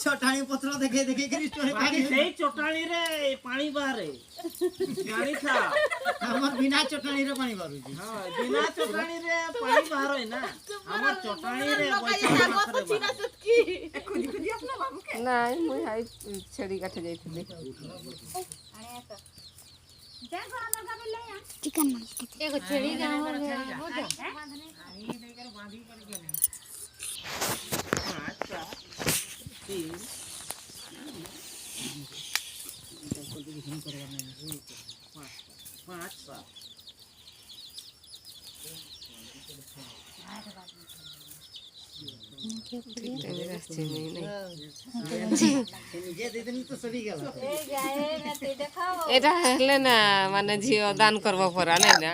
चटाणी पत्र देखे देखे करी स्टोरी पानी सेही चटाणी रे पानी बाहरे जानी था हमर बिना चटाणी रे पानी बारू हां बिना चटाणी रे पानी बाहर है ना हमर चटाणी रे बैठा मात्र खुदी खुदी अपना बाबू के नहीं मुई हाई छड़ी काटे जाइथिली चिकन एगो छेड़ी गाँव अच्छा तीन पाँच सात रास्ते में नहीं जे दे देनी तो सभी गेला एटा हेले ना माने झियो दान करबो परा नै ना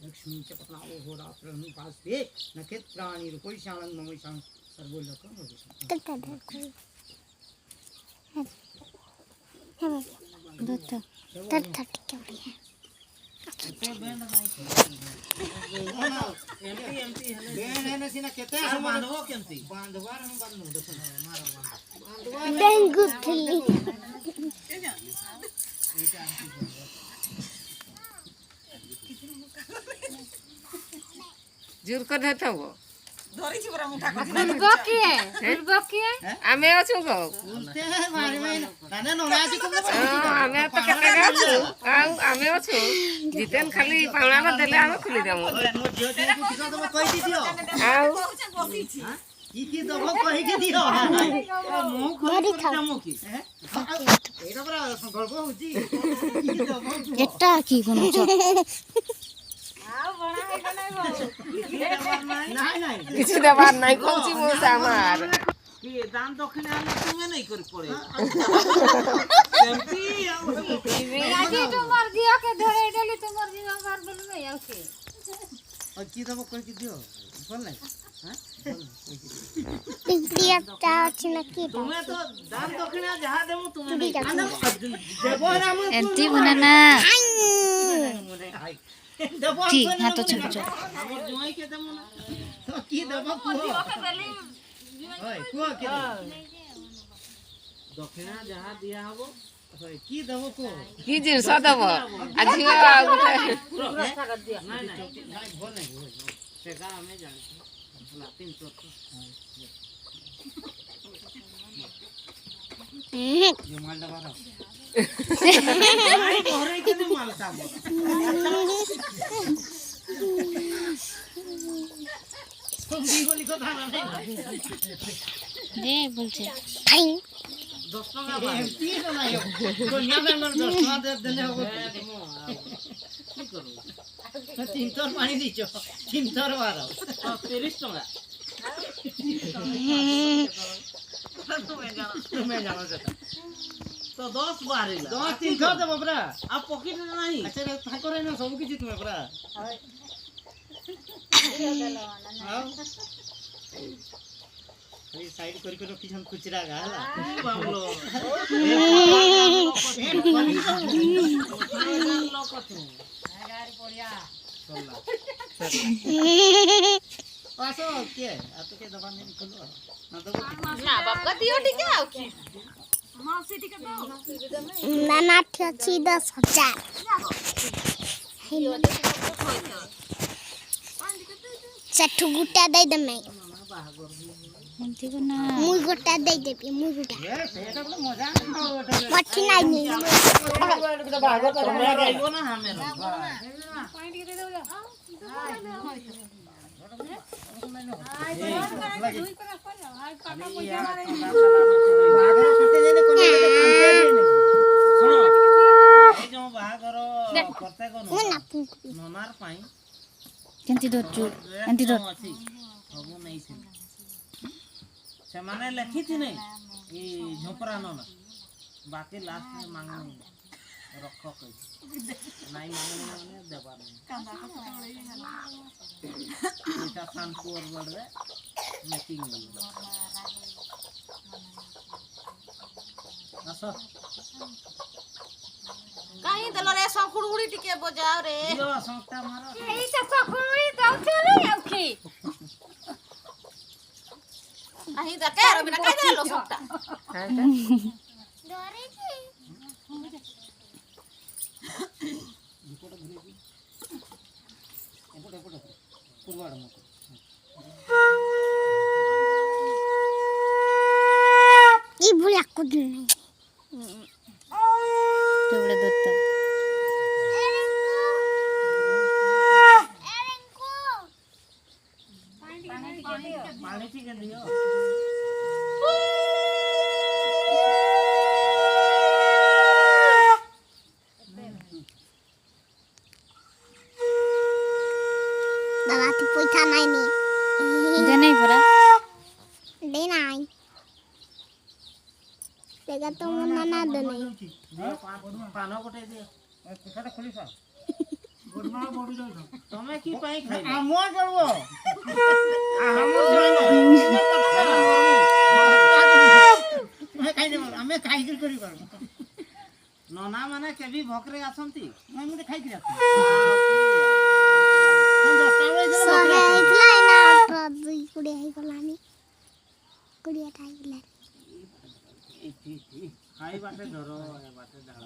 लक्ष्मी चपलाओ हो रात्र पास पे नखेत प्राणी कोई शांग ममई शांग सर्व लोक डेंगू थली जुर कर देता वो धरी छी बरा मुठा कर बकिए आमे अछु गो बोलते हैं मारे में नाना नोनाजी को आमे तो केते गाछु आमे अछु जितेन खाली पावना में देले आमे खुली देमु मोर जियो ते को किसा दबो कहि दियो आउ बसी छी की दबो कहि के दियो मु खोली करमु की एटा बरा गल्प होची की दबो एटा की कोन छ आओ बना है कनै गो नहीं नहीं किछु देबार नहीं कोची मोसा मार कि दान दक्षिणा आले तुम्हें नहीं कर पड़े एमपी राजी तो मर दिया के धरे डेली तो मर दिया मार बोल में आउछे और की दबो कहि के दियो बोल नहीं हां दिया चाची न की तुम्हें तो दान दक्षिणा जहां देमु तुम्हें नहीं देबो ना मु एंटी बनाना देबो ठीक हां तो चल चल हमर जोई के देमु ना तो की दबो को ओए को के दक्षिणा जहां दिया हबो ओए की दबो को की जिन सदब आ झियो गोटे नहीं बोल नहीं सेगा हमें जाने ला 300 ये माल दबा रहा नहीं घरे के माल था तुम भी बोली को था नहीं दे बोलछे खाई 10 टका भाई की तो नहीं हो दुनिया में मन 10 टका दे देले हो की करू तो 3 तोर पानी दीचो 3 तोर मारो 30 टका तुम्हें जानो जता तो 10 बार इला 10 3 खा दे बबरा आप पॉकेट में नहीं अच्छा था करे ना सब किछि तुम्हें बरा हां ये साइड करी को रखी हम खुचरा गाला बाबलो पासो के आ तो के दबा नहीं खोलो ना तो ना बाबा दियो ठीक है ओके हां से ठीक है नाना ठची 10,000 चट्टू गुटा दे दे मैं मुई गोटा दे देबी मुई गोटा ये सेटा तो मजा मठी नहीं मैं गइबो ना हमें पॉइंट के दे दो ननार पाई केंती दो चू एंती दो सब नहीं से से माने लिखी थी नहीं ये झोपरा नना बाकी लास्ट में मांगने रख कई नहीं मांगने माने देबा नहीं इटा कानपुर बड़े मीटिंग असो काहे दलो रे संकुड़ ଚକୁଳି ଟିକେ ବଜାଅ ରେ ଦିଅ ସଂସ୍ଥା ମାର ଏଇଟା ଚକୁଳି ଦଉଚରେ ଆଉ କି ଆହି ଦକେ ରବିନା କାଇ ଦେଲ ସବଟା ये भूला कुछ नहीं तेवढे दत्त पानी ठीक दियो बाबा तो पैसा नहीं दे नहीं परा दे नहीं तेगा तो मना ना दे नहीं पान गोटे दियो ସେଟା ଖୋଲି ଖାଅ ଗୋଡମାଳ ବଡି ଯାଉଛ ତମେ କି ପାଇଁ ଖାଇଲ ଆମ ଚଳବ ଆମେ ଖାଇଦେବ ଆମେ ଖାଇକିରି କରିପାରୁ ନନା ମାନେ କେବି ଭକରେ ଆସନ୍ତି ମୁଁ ଗୋଟେ ଖାଇକିରି ଆସ सरे इतला ना 2 कुड़ी है गलानी कुड़ी टाई गला ଖାଇ ବାଟେ ଧର ଏ ବାଟେ ଢାଳ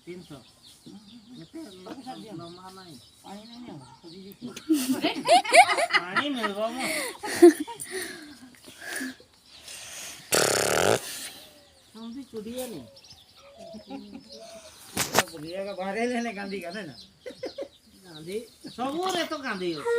300 କେତେ ଲମ୍ବା ନାହିଁ ପାଣି ନାହିଁ ଆଉ ପାଣି ମିଳିବ ମୁଁ ସମତି ଚୁଡ଼ିଆନି ବୁଲିଆ가 ବାହାରେ ହେଲେ ଗାନ୍ଧୀ ଗାଧେ ନା ଗାନ୍ଧୀ ସବୁରେ ତ ଗାନ୍ଧୀ ଅଛି